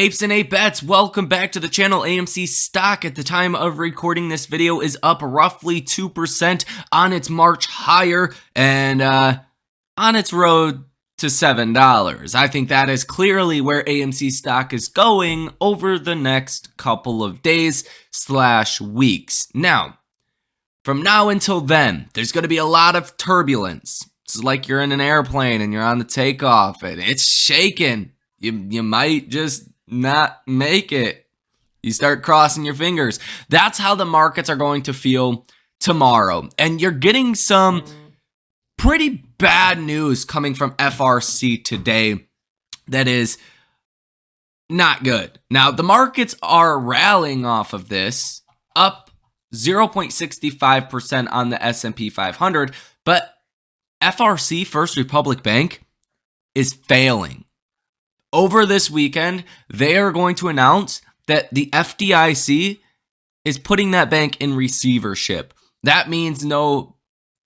Apes and Ape Bets, welcome back to the channel. AMC stock at the time of recording this video is up roughly 2% on its march higher and on its road to $7. I think that is clearly where AMC stock is going over the next couple of days / weeks. Now, from now until then, there's going to be a lot of turbulence. It's like you're in an airplane and you're on the takeoff and it's shaking. You might just not make it. You start crossing your fingers. That's how the markets are going to feel tomorrow. And you're getting some pretty bad news coming from FRC today that is not good. Now, the markets are rallying off of this, up 0.65% on the S&P 500, but FRC, First Republic Bank, is failing. Over this weekend, they are going to announce that the FDIC is putting that bank in receivership. That means no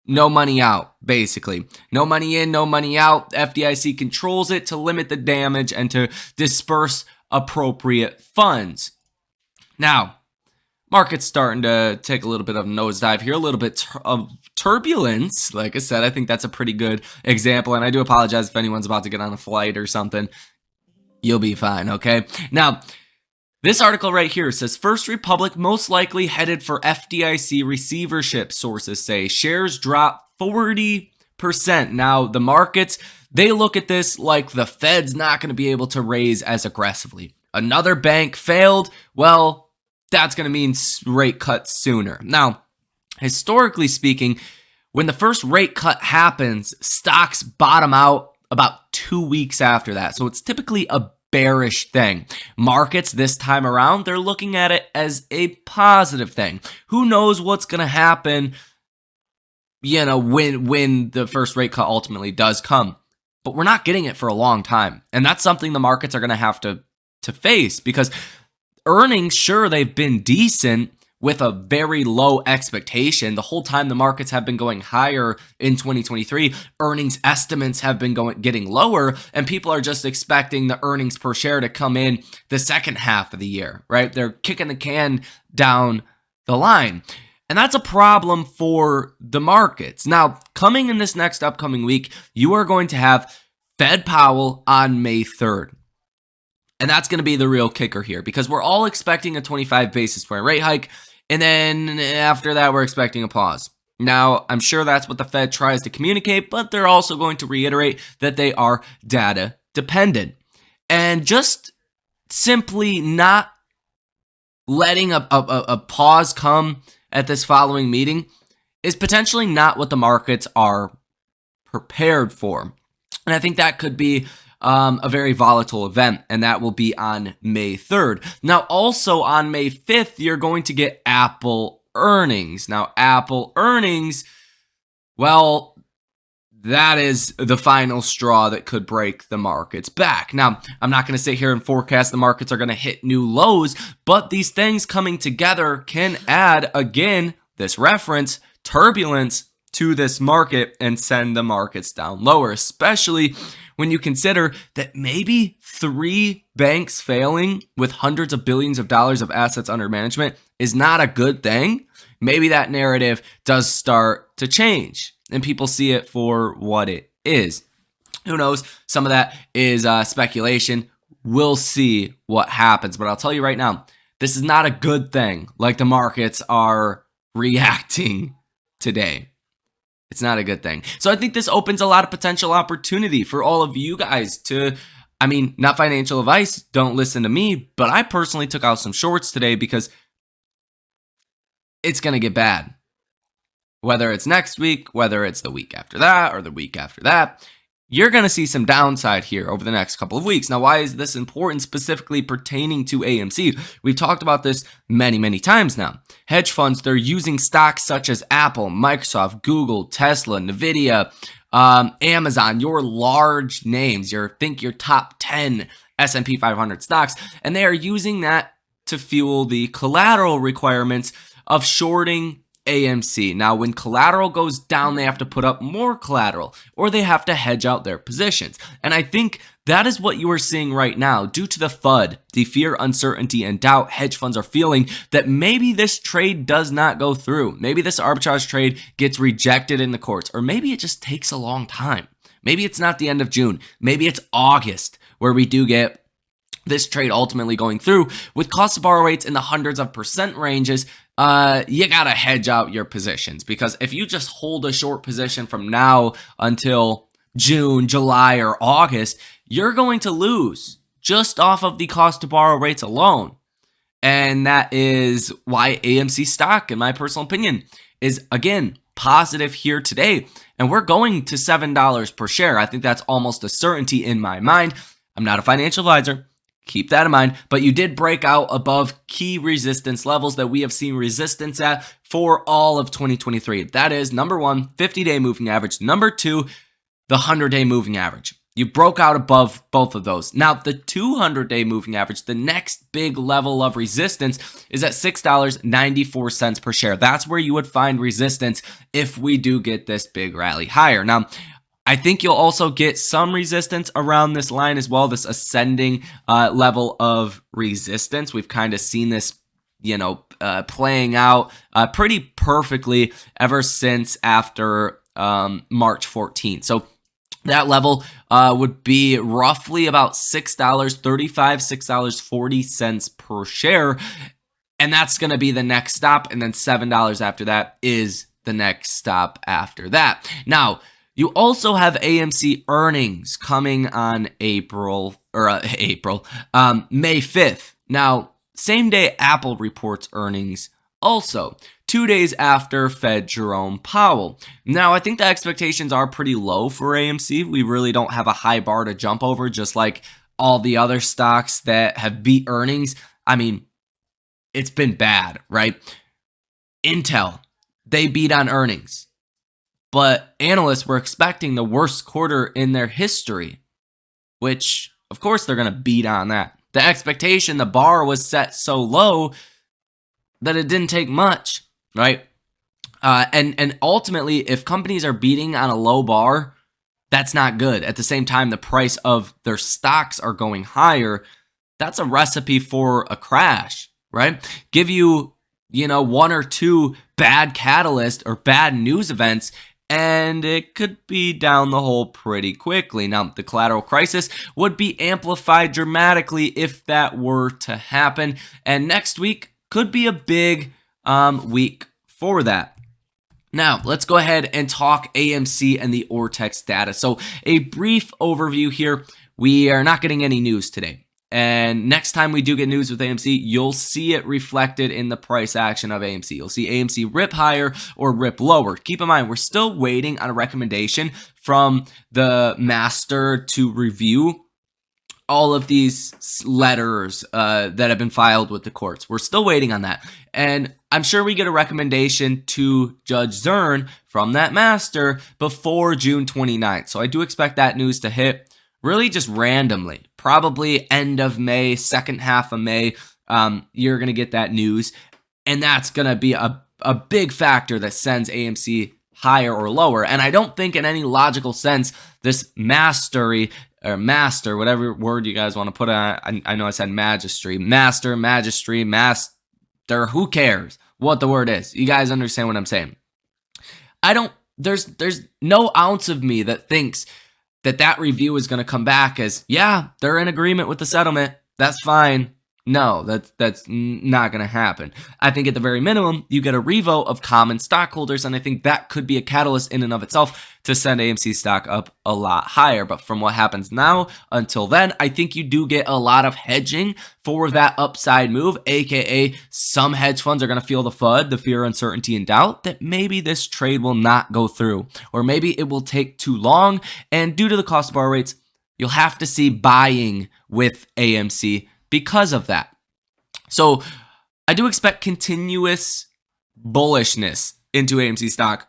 money out, basically. No money in, no money out. FDIC controls it to limit the damage and to disperse appropriate funds. Now, market's starting to take a little bit of a nosedive here, a little bit of turbulence. Like I said, I think that's a pretty good example, and I do apologize if anyone's about to get on a flight or something. You'll be fine, okay? Now, this article right here says, First Republic most likely headed for FDIC receivership, sources say. Shares drop 40%. Now, the markets, they look at this like the Fed's not going to be able to raise as aggressively. Another bank failed. Well, that's going to mean rate cuts sooner. Now, historically speaking, when the first rate cut happens, stocks bottom out about 2 weeks after that. So it's typically a bearish thing. Markets this time around, they're looking at it as a positive thing. Who knows what's going to happen, when the first rate cut ultimately does come. But we're not getting it for a long time. And that's something the markets are going to have to face, because earnings, sure, they've been decent with a very low expectation. The whole time the markets have been going higher in 2023, earnings estimates have been getting lower, and people are just expecting the earnings per share to come in the second half of the year, right? They're kicking the can down the line. And that's a problem for the markets. Now, coming in this next upcoming week, you are going to have Fed Powell on May 3rd. And that's going to be the real kicker here, because we're all expecting a 25 basis point rate hike. And then after that, we're expecting a pause. Now, I'm sure that's what the Fed tries to communicate, but they're also going to reiterate that they are data dependent. And just simply not letting a pause come at this following meeting is potentially not what the markets are prepared for. And I think that could be a very volatile event, and that will be on May 3rd. Now, also on May 5th, you're going to get Apple earnings. Now, Apple earnings, well, that is the final straw that could break the markets back. Now, I'm not going to sit here and forecast the markets are going to hit new lows, but these things coming together can add, again, this reference, turbulence to this market and send the markets down lower, especially when you consider that maybe 3 banks failing with hundreds of billions of dollars of assets under management is not a good thing. Maybe that narrative does start to change and people see it for what it is. Who knows? Some of that is speculation. We'll see what happens. But I'll tell you right now, this is not a good thing like the markets are reacting today. It's not a good thing. So I think this opens a lot of potential opportunity for all of you guys to, not financial advice, don't listen to me, but I personally took out some shorts today because it's going to get bad. Whether it's next week, whether it's the week after that, or the week after that, you're going to see some downside here over the next couple of weeks. Now, why is this important, specifically pertaining to AMC? We've talked about this many, many times now. Hedge funds, they're using stocks such as Apple, Microsoft, Google, Tesla, Nvidia, Amazon, your large names, your top 10 S&P 500 stocks, and they are using that to fuel the collateral requirements of shorting AMC. Now, when collateral goes down, they have to put up more collateral or they have to hedge out their positions. And I think that is what you are seeing right now. Due to the FUD, the fear, uncertainty, and doubt, hedge funds are feeling that maybe this trade does not go through. Maybe this arbitrage trade gets rejected in the courts, or maybe it just takes a long time. Maybe it's not the end of June. Maybe it's August where we do get this trade ultimately going through. With cost to borrow rates in the hundreds of percent ranges, you gotta hedge out your positions, because if you just hold a short position from now until June, July, or August, you're going to lose just off of the cost to borrow rates alone. And that is why AMC stock, in my personal opinion, is again positive here today. And we're going to $7 per share. I think that's almost a certainty in my mind. I'm not a financial advisor. Keep that in mind, but you did break out above key resistance levels that we have seen resistance at for all of 2023. That is, number one, 50-day moving average. Number two, the 100-day moving average. You broke out above both of those. Now, the 200-day moving average, the next big level of resistance, is at $6.94 per share. That's where you would find resistance if we do get this big rally higher. Now, I think you'll also get some resistance around this line as well, this ascending level of resistance. We've kind of seen this, playing out pretty perfectly ever since after March 14th. So that level would be roughly about $6.35, $6.40 per share. And that's going to be the next stop. And then $7 after that is the next stop after that. Now, you also have AMC earnings coming on May 5th. Now, same day Apple reports earnings also, 2 days after Fed Jerome Powell. Now, I think the expectations are pretty low for AMC. We really don't have a high bar to jump over, just like all the other stocks that have beat earnings. I mean, it's been bad, right? Intel, they beat on earnings, but analysts were expecting the worst quarter in their history, which, of course, they're going to beat on that. The expectation, the bar was set so low that it didn't take much, right? And ultimately, if companies are beating on a low bar, that's not good. At the same time, the price of their stocks are going higher. That's a recipe for a crash, right? Give you, one or two bad catalysts or bad news events, and it could be down the hole pretty quickly. Now, the collateral crisis would be amplified dramatically if that were to happen. And next week could be a big week for that. Now, let's go ahead and talk AMC and the Ortex data. So a brief overview here. We are not getting any news today. And next time we do get news with AMC, you'll see it reflected in the price action of AMC. You'll see AMC rip higher or rip lower. Keep in mind, we're still waiting on a recommendation from the master to review all of these letters that have been filed with the courts. We're still waiting on that. And I'm sure we get a recommendation to Judge Zern from that master before June 29th. So I do expect that news to hit really just randomly, probably end of May, second half of May. You're going to get that news. And that's going to be a big factor that sends AMC higher or lower. And I don't think in any logical sense, this master, whatever word you guys want to put on, I know I said master, who cares what the word is? You guys understand what I'm saying? There's no ounce of me that thinks that review is going to come back as, yeah, they're in agreement with the settlement. That's fine. No, that's not going to happen. I think at the very minimum, you get a revote of common stockholders, and I think that could be a catalyst in and of itself to send AMC stock up a lot higher. But from what happens now until then, I think you do get a lot of hedging for that upside move, aka some hedge funds are going to feel the FUD, the fear, uncertainty, and doubt that maybe this trade will not go through, or maybe it will take too long, and due to the cost of borrow rates, you'll have to see buying with AMC because of that. So I do expect continuous bullishness into AMC stock.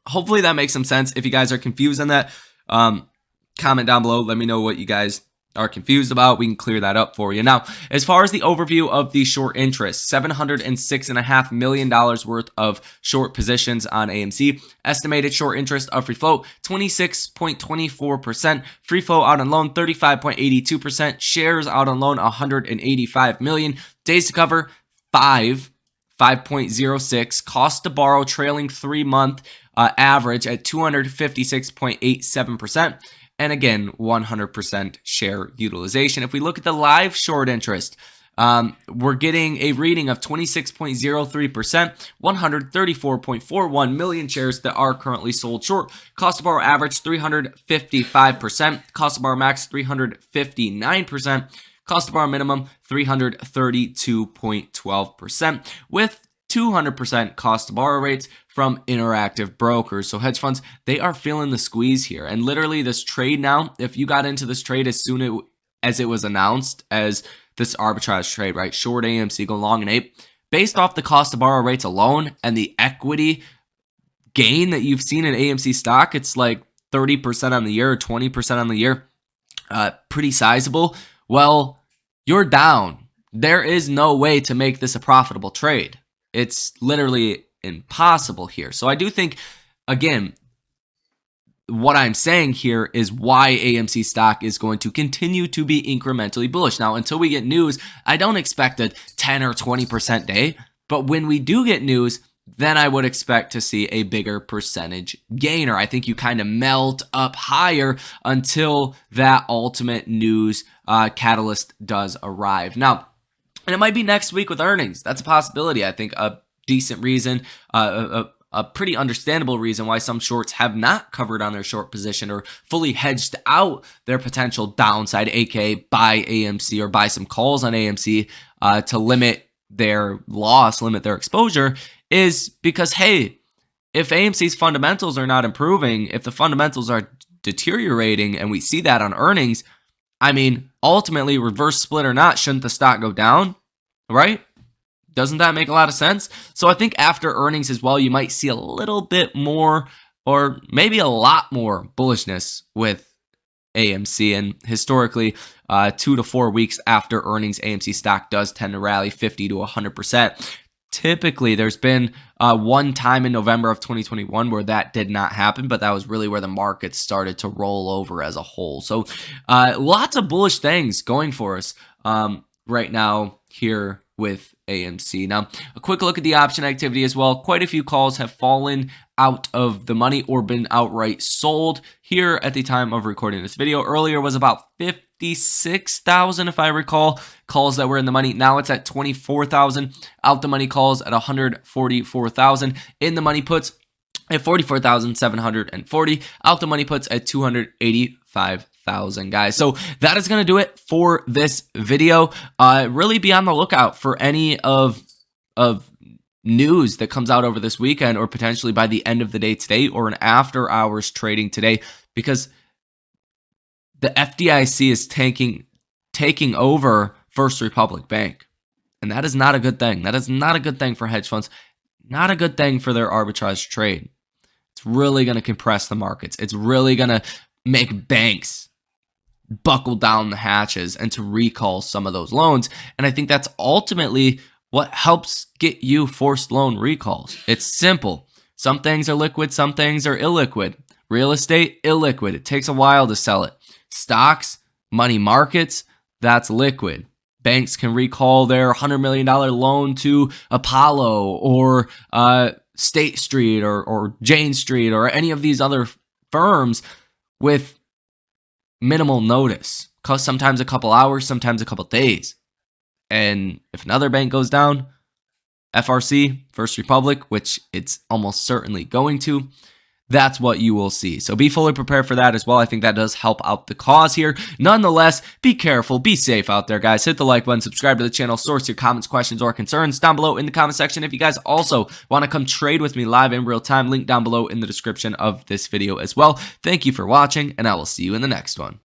Hopefully that makes some sense. If you guys are confused on that, comment down below. Let me know what you guys are confused about, we can clear that up for you. Now, as far as the overview of the short interest, $706.5 million worth of short positions on AMC. Estimated short interest of free float, 26.24%. Free float out on loan, 35.82%. Shares out on loan, 185 million. Days to cover, 5.06. Cost to borrow, trailing 3-month average at 256.87%. And again, 100% share utilization. If we look at the live short interest, we're getting a reading of 26.03%, 134.41 million shares that are currently sold short. Cost to borrow average 355%, cost to borrow max 359%, cost to borrow minimum 332.12%, with 200% cost to borrow rates from Interactive Brokers. So hedge funds, they are feeling the squeeze here. And literally this trade now, if you got into this trade as soon as it was announced as this arbitrage trade, right? Short AMC, go long and ape. Based off the cost to borrow rates alone and the equity gain that you've seen in AMC stock, it's like 30% on the year or 20% on the year. Pretty sizable. Well, you're down. There is no way to make this a profitable trade. It's literally impossible here. So I do think, again, what I'm saying here is why AMC stock is going to continue to be incrementally bullish. Now, until we get news, I don't expect a 10 or 20% day, but when we do get news, then I would expect to see a bigger percentage gainer. I think you kind of melt up higher until that ultimate news catalyst does arrive. Now, and it might be next week with earnings. That's a possibility. I think a decent reason, a pretty understandable reason why some shorts have not covered on their short position or fully hedged out their potential downside, aka buy AMC or buy some calls on AMC to limit their loss, limit their exposure, is because, hey, if AMC's fundamentals are not improving, if the fundamentals are deteriorating, and we see that on earnings, I mean, ultimately, reverse split or not, shouldn't the stock go down, right? Doesn't that make a lot of sense? So I think after earnings as well, you might see a little bit more or maybe a lot more bullishness with AMC. And historically, 2 to 4 weeks after earnings, AMC stock does tend to rally 50 to 100%. Typically, there's been one time in November of 2021 where that did not happen, but that was really where the market started to roll over as a whole. So lots of bullish things going for us right now here with AMC. Now, a quick look at the option activity as well. Quite a few calls have fallen out of the money or been outright sold here at the time of recording this video. Earlier was about 56,000, if I recall, calls that were in the money. Now it's at 24,000. Out the money calls at 144,000. In the money puts at 44,740. Out the money puts at 285,000, guys. So that is going to do it for this video. Really be on the lookout for any of news that comes out over this weekend or potentially by the end of the day today or an after hours trading today, because the FDIC is taking over First Republic Bank. And that is not a good thing. That is not a good thing for hedge funds. Not a good thing for their arbitrage trade. It's really going to compress the markets. It's really going to make banks buckle down the hatches and to recall some of those loans. And I think that's ultimately what helps get you forced loan recalls. It's simple. Some things are liquid, some things are illiquid. Real estate, illiquid. It takes a while to sell it. Stocks, money markets, that's liquid. Banks can recall their $100 million loan to Apollo or State Street or Jane Street or any of these other firms with minimal notice. Sometimes a couple hours, sometimes a couple days. And if another bank goes down, FRC, First Republic, which it's almost certainly going to, that's what you will see. So be fully prepared for that as well. I think that does help out the cause here. Nonetheless, be careful, be safe out there, guys. Hit the like button, subscribe to the channel, source your comments, questions, or concerns down below in the comment section. If you guys also want to come trade with me live in real time, link down below in the description of this video as well. Thank you for watching, and I will see you in the next one.